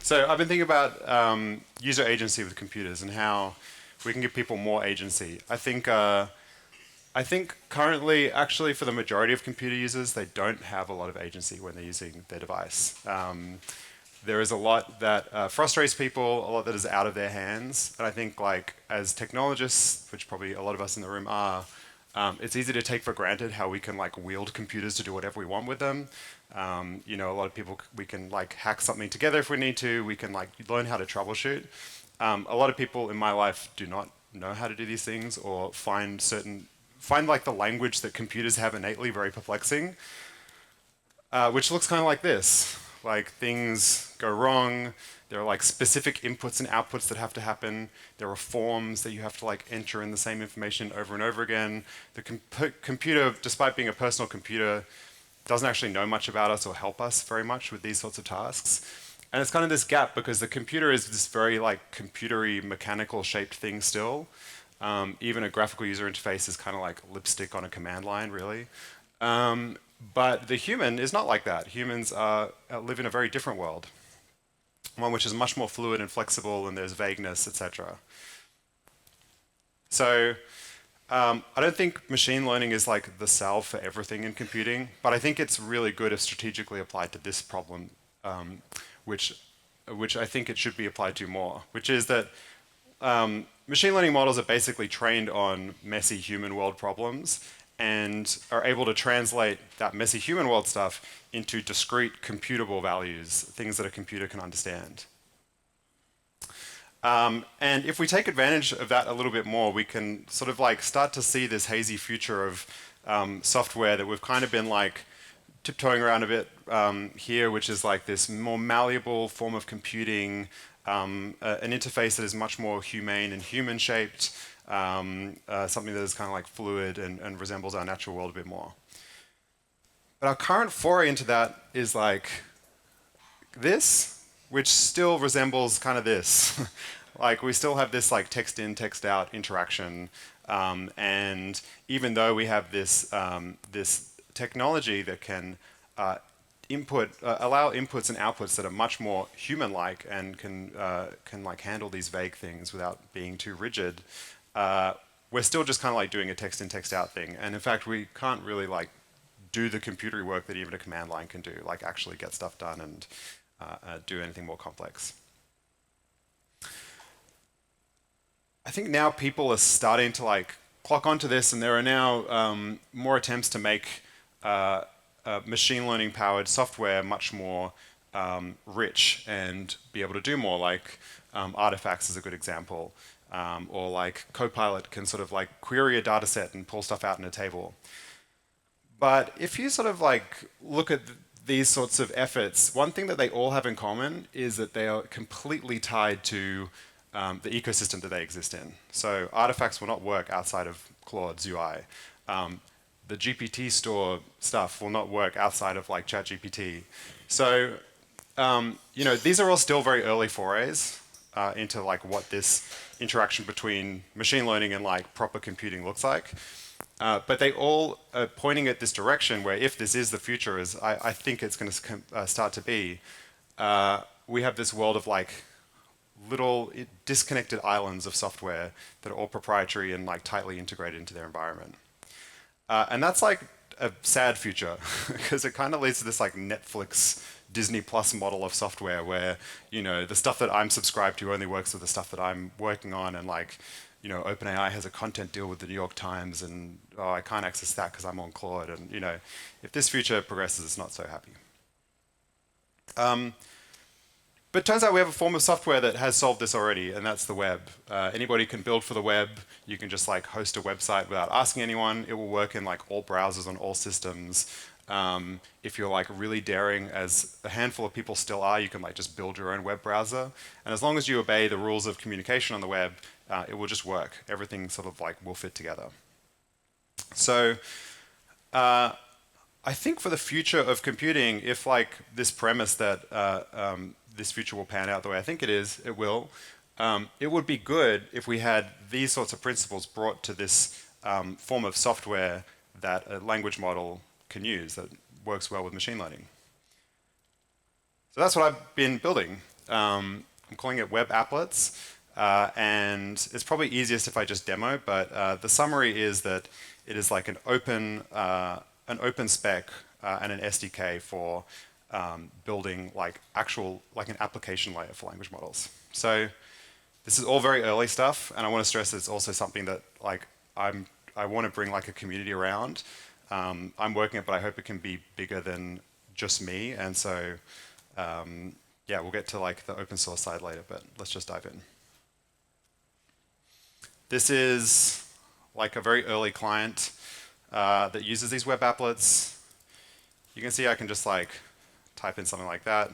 So I've been thinking about user agency with computers and how we can give people more agency. I think currently, actually, for the majority of computer users, they don't have a lot of agency when they're using their device. There is a lot that frustrates people, a lot that is out of their hands. And I think, like, as technologists, which probably a lot of us in the room are, it's easy to take for granted how we can like wield computers to do whatever we want with them. You know, a lot of people, we can like hack something together if we need to. We can like learn how to troubleshoot. A lot of people in my life do not know how to do these things or find like the language that computers have innately very perplexing, which looks kind of like this. Like things go wrong. There are like specific inputs and outputs that have to happen. There are forms that you have to like enter in the same information over and over again. The computer, despite being a personal computer, doesn't actually know much about us or help us very much with these sorts of tasks. And it's kind of this gap because the computer is this very like computery, mechanical shaped thing still. Even a graphical user interface is kind of like lipstick on a command line, really. But the human is not like that. Humans live in a very different world, one which is much more fluid and flexible, and there's vagueness, etc. So I don't think machine learning is like the salve for everything in computing, but I think it's really good if strategically applied to this problem, which I think it should be applied to more, which is that machine learning models are basically trained on messy human world problems and are able to translate that messy human world stuff into discrete computable values, things that a computer can understand. And if we take advantage of that a little bit more, we can sort of like start to see this hazy future of software that we've kind of been like tiptoeing around a bit here, which is like this more malleable form of computing, an interface that is much more humane and human-shaped, something that is kind of like fluid and resembles our natural world a bit more. But our current foray into that is like this, which still resembles kind of this. Like we still have this like text in, text out interaction, and even though we have this this technology that can allow inputs and outputs that are much more human-like and can like handle these vague things without being too rigid, we're still just kind of like doing a text in, text out thing. And in fact, we can't really like do the computery work that even a command line can do, like actually get stuff done and do anything more complex. I think now people are starting to like clock onto this, and there are now more attempts to make machine learning powered software much more rich and be able to do more, like artifacts is a good example, or like Copilot can sort of like query a data set and pull stuff out in a table. But if you sort of like look at these sorts of efforts, one thing that they all have in common is that they are completely tied to the ecosystem that they exist in. So artifacts will not work outside of Claude's UI. The GPT store stuff will not work outside of like ChatGPT. So you know, these are all still very early forays into like what this interaction between machine learning and like proper computing looks like. But they all are pointing at this direction where if this is the future, as I think it's going to start to be, we have this world of like little disconnected islands of software that are all proprietary and like tightly integrated into their environment. And that's like a sad future because it kind of leads to this like Netflix, Disney Plus model of software where, you know, the stuff that I'm subscribed to only works with the stuff that I'm working on, and like, you know, OpenAI has a content deal with the New York Times, and oh, I can't access that because I'm on Claude. And you know, if this future progresses, it's not so happy. But it turns out we have a form of software that has solved this already, and that's the web. Anybody can build for the web. You can just like host a website without asking anyone. It will work in like all browsers on all systems. If you're like really daring, as a handful of people still are, you can like just build your own web browser. And as long as you obey the rules of communication on the web, it will just work. Everything sort of like will fit together. So I think for the future of computing, if like this premise that this future will pan out the way I think it is, it will, it would be good if we had these sorts of principles brought to this form of software that a language model can use that works well with machine learning. So that's what I've been building. I'm calling it Web Applets. And it's probably easiest if I just demo, but the summary is that it is like an open spec and an SDK for building like like an application layer for language models. So this is all very early stuff, and I want to stress that it's also something that like I want to bring like a community around. I'm working it, but I hope it can be bigger than just me. And so, yeah, we'll get to like the open source side later, but let's just dive in. This is like a very early client that uses these web applets. You can see I can just like type in something like that.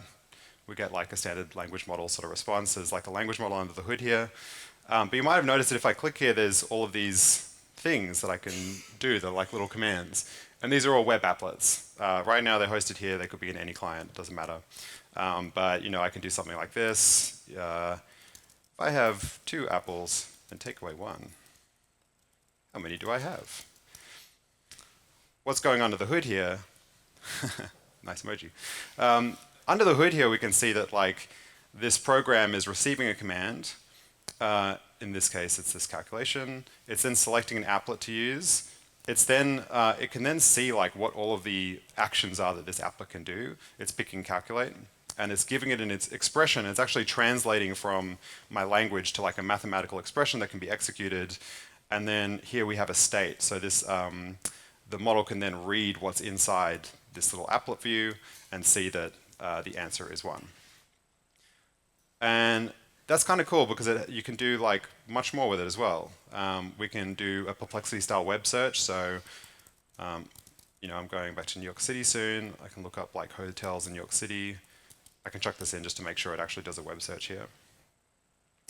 We get like a standard language model sort of response. There's like a language model under the hood here. But you might have noticed that if I click here, there's all of these things that I can do. They're like little commands. And these are all web applets. Right now they're hosted here. They could be in any client. It doesn't matter. But you know, I can do something like this. If I have 2 apples and take away 1, how many do I have? What's going under the hood here? Nice emoji. Under the hood here, we can see that like this program is receiving a command. In this case, it's this calculation. It's then selecting an applet to use. It's then it can then see like what all of the actions are that this applet can do. It's picking calculate, and it's giving it in its expression. It's actually translating from my language to like a mathematical expression that can be executed. And then here we have a state. So this the model can then read what's inside this little applet view and see that the answer is 1. And that's kind of cool because you can do like much more with it as well. We can do a perplexity style web search. So, you know, I'm going back to New York City soon. I can look up like hotels in New York City. I can chuck this in just to make sure it actually does a web search here.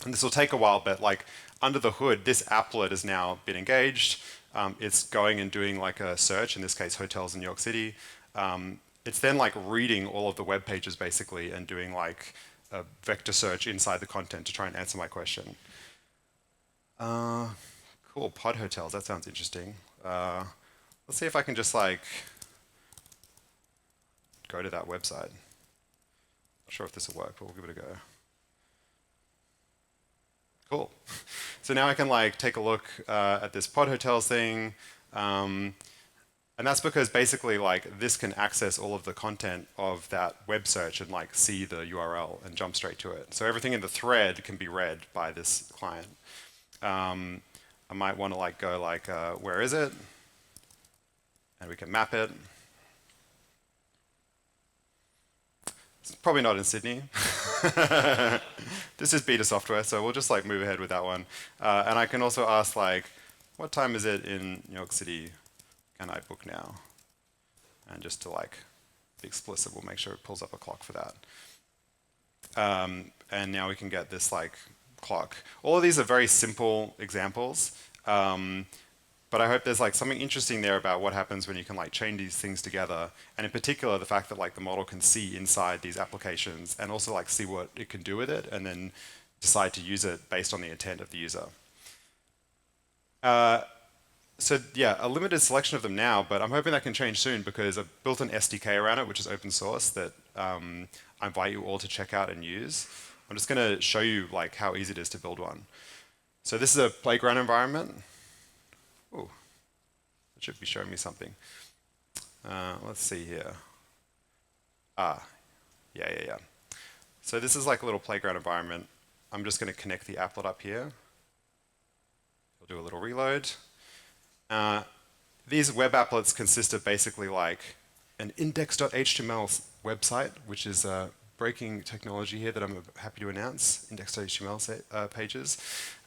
And this will take a while, but like under the hood, this applet has now been engaged. It's going and doing like a search, in this case, hotels in New York City. It's then like reading all of the web pages basically and doing like a vector search inside the content to try and answer my question. Cool, pod hotels, that sounds interesting. Let's see if I can just like go to that website. Not sure if this will work, but we'll give it a go. Cool. So now I can like take a look at this pod hotels thing. And that's because basically like this can access all of the content of that web search and like see the URL and jump straight to it. So everything in the thread can be read by this client. I might want to like go like, where is it? And we can map it. It's probably not in Sydney. This is beta software, so we'll just like move ahead with that one. And I can also ask like, what time is it in New York City? Can I book now? And just to like be explicit, we'll make sure it pulls up a clock for that. And now we can get this like clock. All of these are very simple examples. But I hope there's like something interesting there about what happens when you can like chain these things together, and in particular the fact that like the model can see inside these applications and also like see what it can do with it, and then decide to use it based on the intent of the user. So yeah, a limited selection of them now, but I'm hoping that can change soon because I've built an SDK around it, which is open source, that I invite you all to check out and use. I'm just going to show you like how easy it is to build one. So this is a playground environment. Oh, it should be showing me something. Let's see here. Yeah. So this is like a little playground environment. I'm just going to connect the applet up here. We'll do a little reload. These web applets consist of basically like an index.html website, which is a breaking technology here that I'm happy to announce, index.html pages.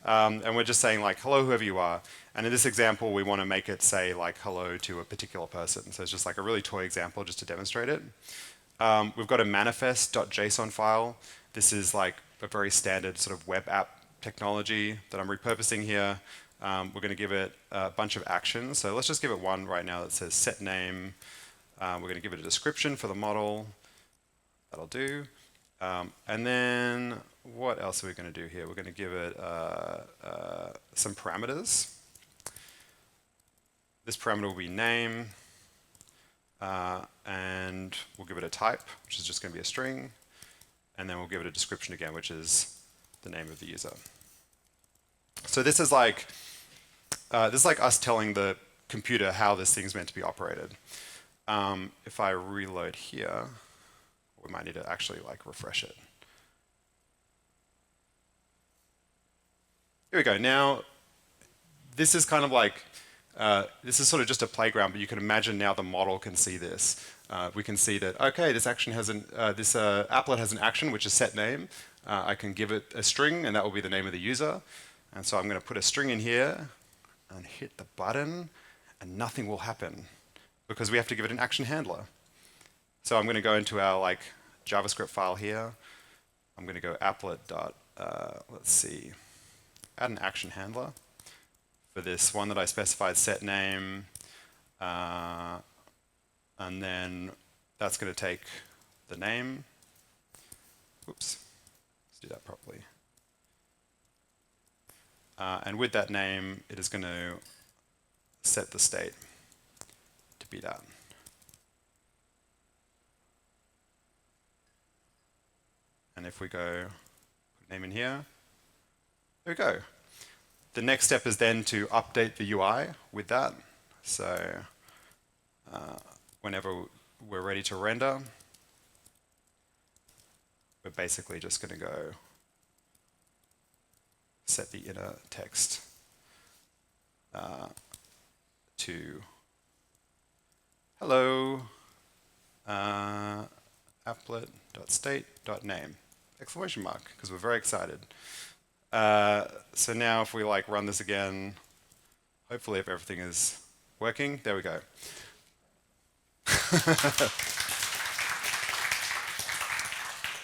And we're just saying like, hello, whoever you are. And in this example, we want to make it say like hello to a particular person. So it's just like a really toy example just to demonstrate it. We've got a manifest.json file. This is like a very standard sort of web app technology that I'm repurposing here. We're going to give it a bunch of actions. So let's just give it one right now that says set name. We're going to give it a description for the model. That'll do. And then what else are we going to do here? We're going to give it some parameters. This parameter will be name. And we'll give it a type, which is just going to be a string. and then we'll give it a description again, which is the name of the user. So this is like us telling the computer how this thing's meant to be operated. If I reload here, we might need to actually like refresh it. Here we go. Now, this is kind of like, this is sort of just a playground, but you can imagine now the model can see this. We can see that, okay, this action has this applet has an action which is set name. I can give it a string, and that will be the name of the user. And so I'm going to put a string in here and hit the button, and nothing will happen because we have to give it an action handler. So I'm going to go into our like JavaScript file here. I'm going to go applet dot, let's see, add an action handler for this one that I specified set name, and then that's going to take the name. Oops, let's do that properly. And with that name, it is going to set the state to be that. And if we go put name in here, there we go. The next step is then to update the UI with that. So whenever we're ready to render, we're basically just going to go set the inner text to hello applet.state.name exclamation mark, because we're very excited. So now if we like run this again, hopefully if everything is working, there we go.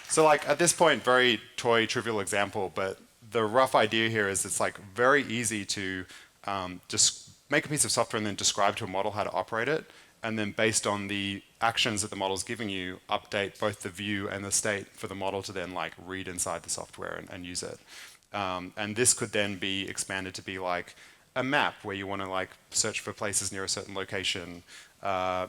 So like at this point, very toy trivial example, but the rough idea here is it's like very easy to just make a piece of software and then describe to a model how to operate it. And then based on the actions that the model's giving you, update both the view and the state for the model to then like read inside the software and use it. And this could then be expanded to be like a map where you want to like search for places near a certain location.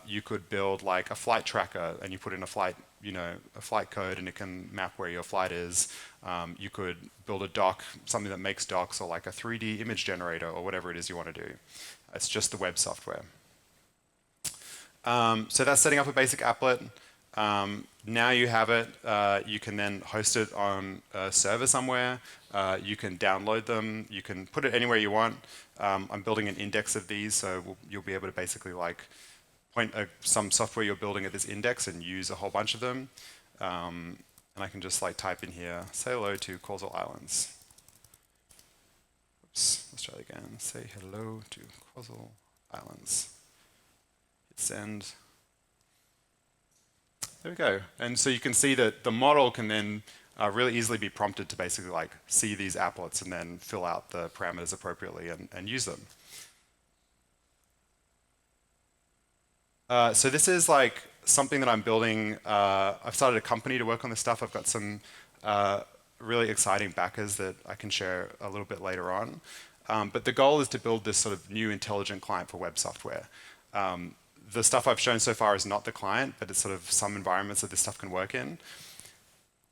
You could build like a flight tracker and you put in a flight, a flight code, and it can map where your flight is. You could build a dock, something that makes docks, or like a 3D image generator, or whatever it is you want to do. It's just the web software. So that's setting up a basic applet. Now you have it. You can then host it on a server somewhere. You can download them. You can put it anywhere you want. I'm building an index of these, so you'll be able to basically like point some software you're building at this index and use a whole bunch of them. And I can just like type in here, say hello to Causal Islands. Oops, let's try it again. Say hello to Causal Islands. Hit send. There we go. And so you can see that the model can then really easily be prompted to basically like see these applets and then fill out the parameters appropriately and use them. So this is like something that I'm building. I've started a company to work on this stuff. I've got some really exciting backers that I can share a little bit later on. But the goal is to build this sort of new intelligent client for web software. The stuff I've shown so far is not the client, but it's sort of some environments that this stuff can work in.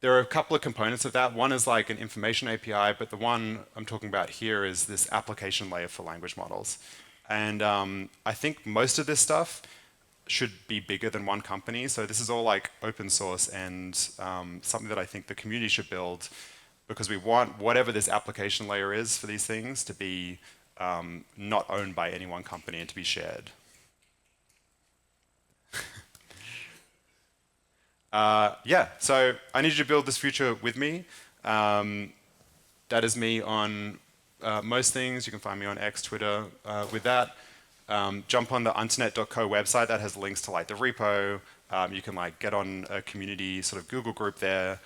There are a couple of components of that. One is like an information API, but the one I'm talking about here is this application layer for language models. And I think most of this stuff should be bigger than one company. So this is all like open source and something that I think the community should build, because we want whatever this application layer is for these things to be not owned by any one company and to be shared. Yeah, so I need you to build this future with me. That is me on most things. You can find me on X, Twitter with that. Jump on the internet.co website that has links to like the repo. You can like get on a community sort of Google group there.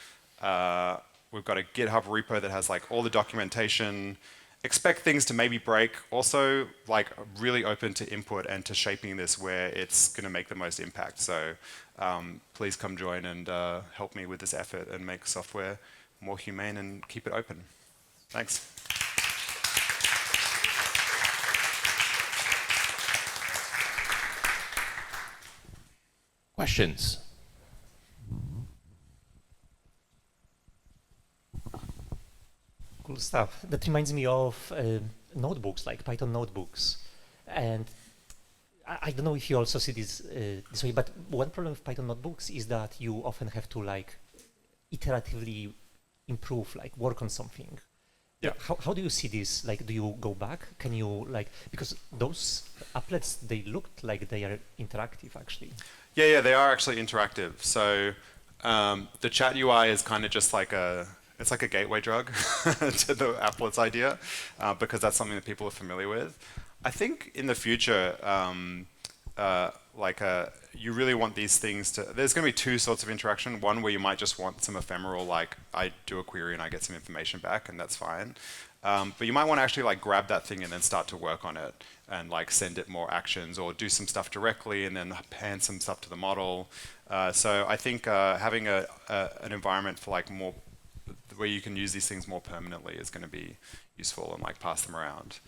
We've got a GitHub repo that has like all the documentation. Expect things to maybe break. Also, like really open to input and to shaping this where it's going to make the most impact. So please come join and help me with this effort and make software more humane and keep it open. Thanks. Questions? cool stuff. That reminds me of notebooks, like Python notebooks. And I don't know if you also see this way, but one problem with Python notebooks is that you often have to like iteratively improve, like work on something. Yeah. How do you see this? Like, do you go back? Can you like, because those applets, they looked like they are interactive actually. Yeah, they are actually interactive. So the chat UI is kind of just like it's like a gateway drug to the applets idea, because that's something that people are familiar with. I think in the future, you really want these things to, there's going to be two sorts of interaction. One where you might just want some ephemeral, like I do a query and I get some information back and that's fine. But you might want to actually like grab that thing and then start to work on it and like send it more actions or do some stuff directly and then hand some stuff to the model. So I think having an environment for like more, where you can use these things more permanently is going to be useful and like pass them around.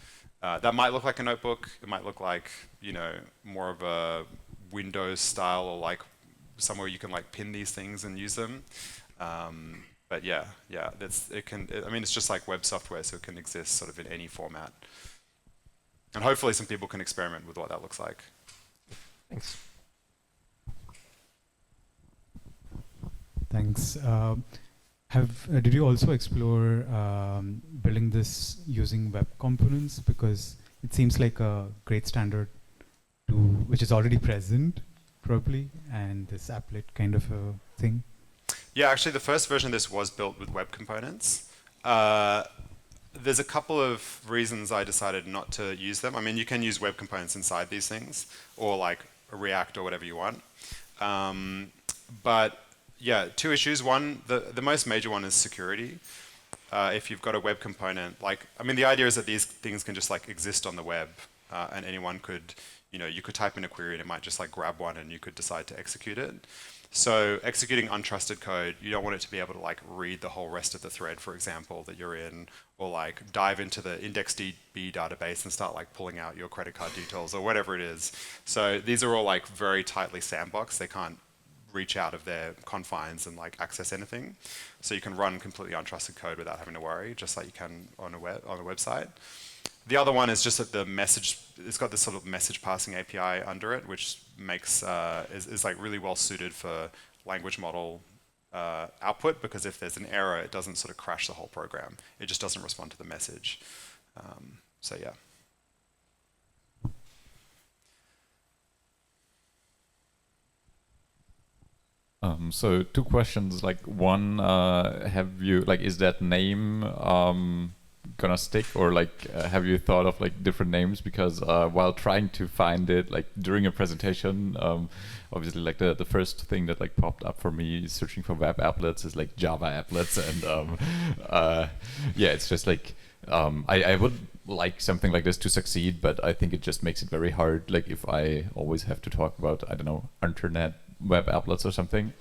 That might look like a notebook. It might look like, you know, more of a Windows style or like somewhere you can like pin these things and use them. But yeah, I mean, it's just like web software, so it can exist sort of in any format. And hopefully some people can experiment with what that looks like. Thanks. Thanks. Did you also explore building this using web components? Because it seems like a great standard which is already present, probably, and this applet kind of a thing. Yeah, actually, the first version of this was built with web components. There's a couple of reasons I decided not to use them. I mean, you can use web components inside these things, or like React or whatever you want. But yeah, two issues. One, the most major one is security. If you've got a web component, like, I mean, the idea is that these things can just like exist on the web, and anyone could, you know, you could type in a query and it might just like grab one and you could decide to execute it. So executing untrusted code, you don't want it to be able to like read the whole rest of the thread, for example, that you're in, or like dive into the IndexedDB database and start like pulling out your credit card details or whatever it is. So these are all like very tightly sandboxed. They can't reach out of their confines and like access anything. So you can run completely untrusted code without having to worry, just like you can on a website. The other one is just that the message, it's got this sort of message passing API under it, which makes, is like really well suited for language model output, because if there's an error, it doesn't sort of crash the whole program. It just doesn't respond to the message. So yeah. So two questions. Like one, have you like, is that name gonna stick, or like have you thought of like different names? Because while trying to find it like during a presentation, obviously like the first thing that like popped up for me searching for web applets is like Java applets, and yeah, it's just like I would like something like this to succeed, but I think it just makes it very hard. Like if I always have to talk about, I don't know, internet web applets or something.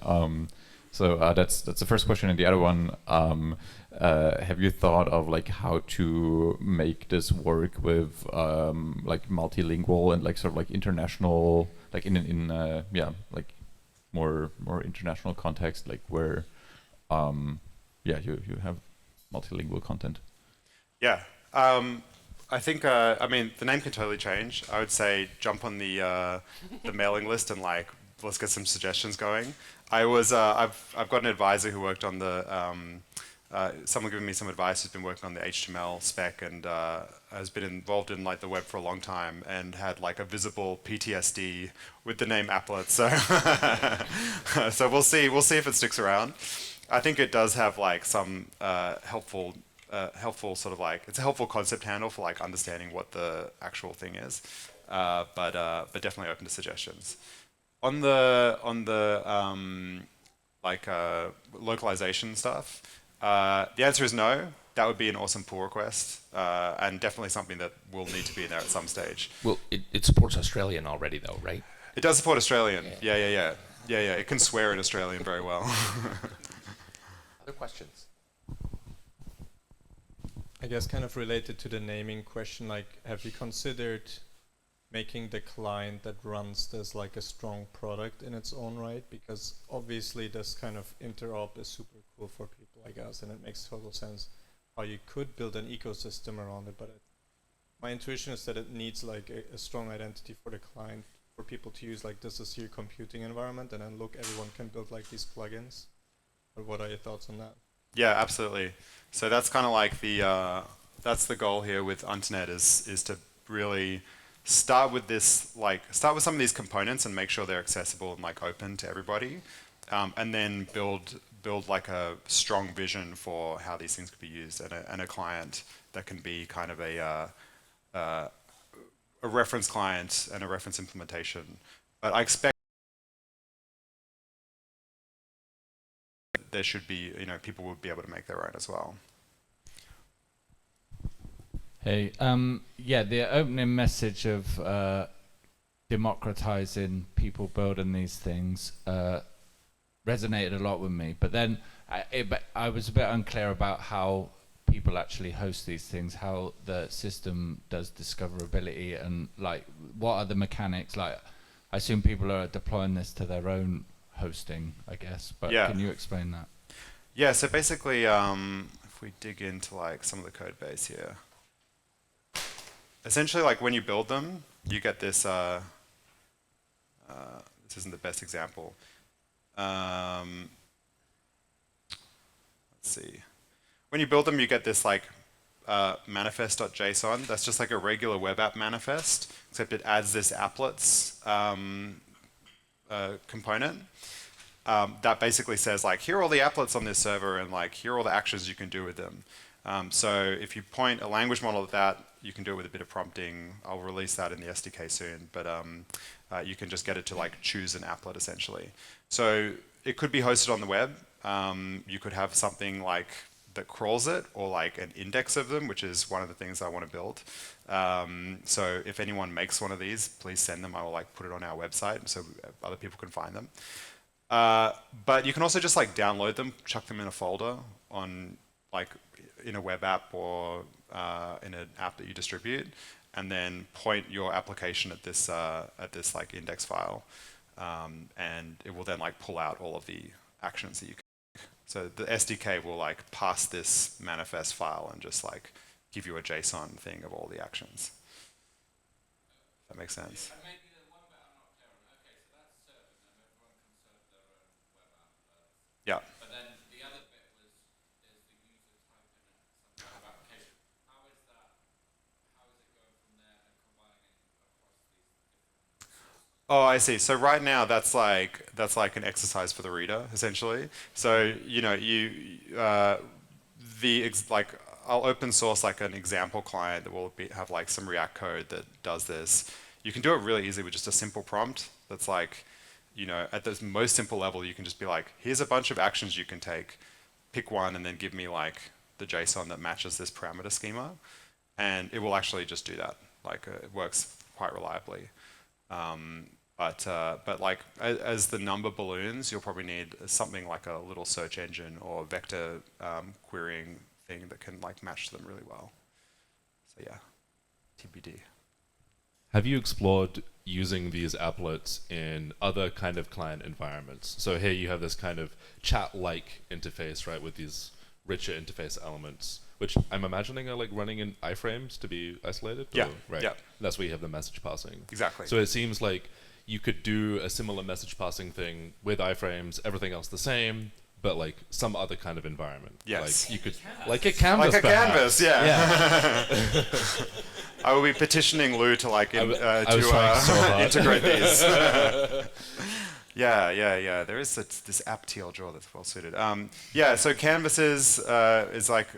So that's the first question, and the other one, have you thought of like how to make this work with like multilingual and like sort of like international, like in yeah, like more international context, like where yeah, you have multilingual content? Yeah. I think, I mean, the name can totally change. I would say jump on the mailing list and like, let's get some suggestions going. I've got an advisor who worked on the, someone giving me some advice who's been working on the HTML spec and has been involved in like the web for a long time and had like a visible PTSD with the name Applet. So, so we'll see if it sticks around. I think it does have like some helpful sort of like, it's a helpful concept handle for like understanding what the actual thing is, but definitely open to suggestions. On the like localization stuff, the answer is no. That would be an awesome pull request, and definitely something that will need to be in there at some stage. Well, it supports Australian already, though, right? It does support Australian. Yeah. It can swear in Australian very well. Other questions? I guess kind of related to the naming question, like have you considered making the client that runs this like a strong product in its own right? Because obviously this kind of interop is super cool for people like us, and it makes total sense. how you could build an ecosystem around it, but my intuition is that it needs like a strong identity for the client, for people to use like this is your computing environment, and then look, everyone can build like these plugins. But what are your thoughts on that? Yeah, absolutely. So that's kind of like that's the goal here with Internet is to really start with this, like start with some of these components and make sure they're accessible and like open to everybody, and then build like a strong vision for how these things could be used, and a client that can be kind of a reference client and a reference implementation. But I expect there should be, people would be able to make their own as well. Hey, yeah, the opening message of democratizing people building these things resonated a lot with me. But then I was a bit unclear about how people actually host these things, how the system does discoverability, and like what are the mechanics. Like, I assume people are deploying this to their own hosting, I guess. But Yeah. can you explain that? Yeah, so basically, if we dig into like some of the code base here, essentially like when you build them, you get this, this isn't the best example. Let's see. When you build them, you get this like manifest.json. That's just like a regular web app manifest, except it adds this applets component. That basically says like, here are all the applets on this server, and like, here are all the actions you can do with them. So if you point a language model at that, you can do it with a bit of prompting. I'll release that in the SDK soon, but you can just get it to like choose an applet essentially. So it could be hosted on the web. You could have something like that crawls it, or like an index of them, which is one of the things I want to build. So if anyone makes one of these, please send them. I will like put it on our website so other people can find them. But you can also just like download them, chuck them in a folder on like in a web app or in an app that you distribute, and then point your application at this like index file, and it will then like pull out all of the actions that you can. So the SDK will like pass this manifest file and just like give you a JSON thing of all the actions. That makes sense. Yeah. But then the other bit was there's the user typing some kind of application. How is it going from there and combining across these different? Oh, I see. So right now that's like an exercise for the reader, essentially. So like I'll open source like an example client that will have like some React code that does this. You can do it really easily with just a simple prompt. That's like, at the most simple level, you can just be like, here's a bunch of actions you can take, pick one, and then give me like the JSON that matches this parameter schema, and it will actually just do that. Like it works quite reliably. But like as the number balloons, you'll probably need something like a little search engine or vector querying thing that can like match them really well. So yeah, TBD. Have you explored using these applets in other kind of client environments? So here you have this kind of chat-like interface, right, with these richer interface elements, which I'm imagining are like running in iframes to be isolated? Yeah, right. yeah. That's where you have the message passing. Exactly. So it seems like you could do a similar message passing thing with iframes, everything else the same, but like some other kind of environment. Yes. Like you could, like a canvas. Like a perhaps. canvas, yeah. I will be petitioning Lou to like integrate these. Yeah. There is this app TL drawer that's well suited. Yeah, so canvases is like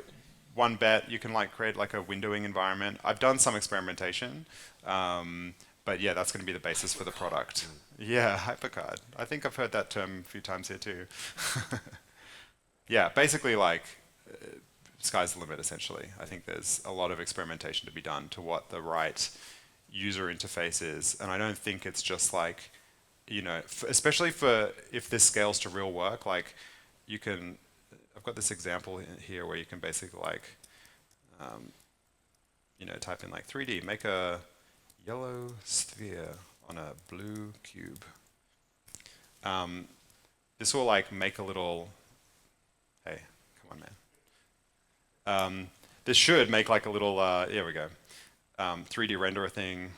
one bet. You can like create like a windowing environment. I've done some experimentation, but yeah, that's going to be the basis for the product. Yeah, hypercard. I think I've heard that term a few times here too. Yeah, basically like sky's the limit essentially. I think there's a lot of experimentation to be done to what the right user interface is, and I don't think it's just like, especially for if this scales to real work, like you can, I've got this example here where you can basically like, type in like 3D, make a yellow sphere on a blue cube. This will like make a little, hey, come on This should make like a little, here we go, 3D renderer thing.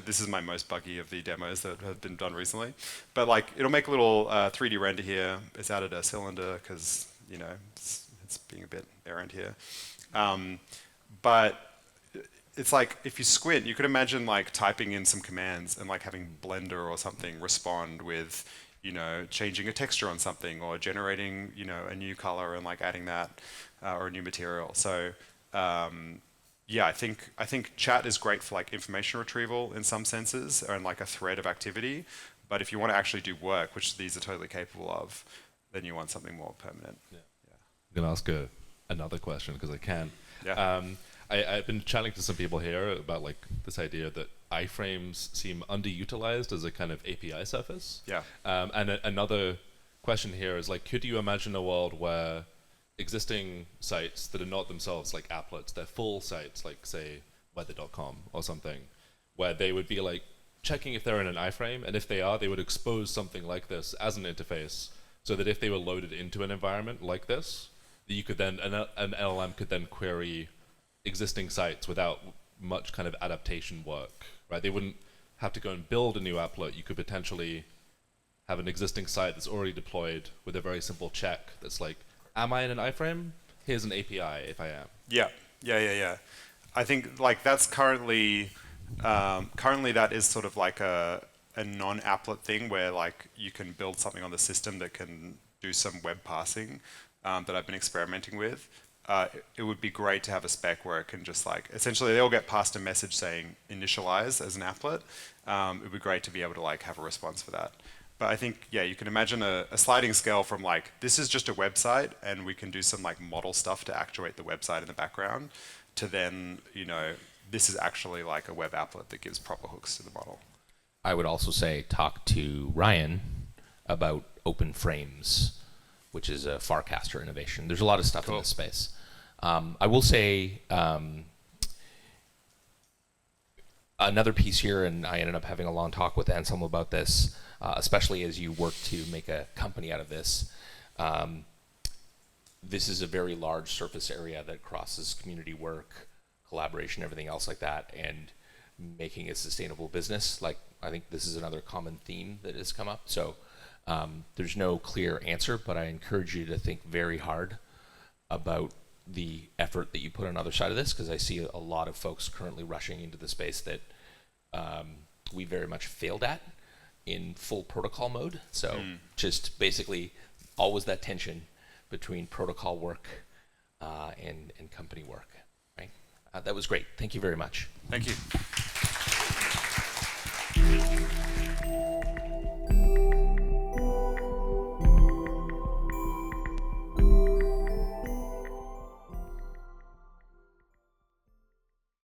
This is my most buggy of the demos that have been done recently. But like, it'll make a little 3D render here. It's added a cylinder because, you know, it's being a bit errant here. But it's like, if you squint, you could imagine like typing in some commands and like having Blender or something respond with, you know, changing a texture on something or generating, you know, a new color and like adding that or a new material. So yeah, I think chat is great for like information retrieval in some senses and like a thread of activity. But if you want to actually do work, which these are totally capable of, then you want something more permanent. Yeah. I'm gonna ask another question because I can. Yeah. I've been chatting to some people here about like this idea that iframes seem underutilized as a kind of API surface. Yeah. And another question here is like, could you imagine a world where existing sites that are not themselves like applets, they're full sites like say weather.com or something, where they would be like checking if they're in an iframe, and if they are, they would expose something like this as an interface, so that if they were loaded into an environment like this, you could then an LLM could then query existing sites without much kind of adaptation work, right? They wouldn't have to go and build a new applet. You could potentially have an existing site that's already deployed with a very simple check that's like, am I in an iframe? Here's an API if I am. Yeah. I think like that's currently that is sort of like a non-applet thing where like you can build something on the system that can do some web parsing that I've been experimenting with. It would be great to have a spec where it can just like, essentially they'll get passed a message saying initialize as an applet. It would be great to be able to like have a response for that. But I think, yeah, you can imagine a sliding scale from like, this is just a website and we can do some like model stuff to actuate the website in the background, to then, you know, this is actually like a web applet that gives proper hooks to the model. I would also say talk to Ryan about open frames, which is a Farcaster innovation. There's a lot of stuff in this space. I will say another piece here, and I ended up having a long talk with Anselm about this, especially as you work to make a company out of this. This is a very large surface area that crosses community work, collaboration, everything else like that, and making a sustainable business. Like, I think this is another common theme that has come up. So there's no clear answer, but I encourage you to think very hard about the effort that you put on the other side of this, because I see a lot of folks currently rushing into the space that we very much failed at in full protocol mode. So just basically always that tension between protocol work and company work, right? That was great. Thank you very much. Thank you.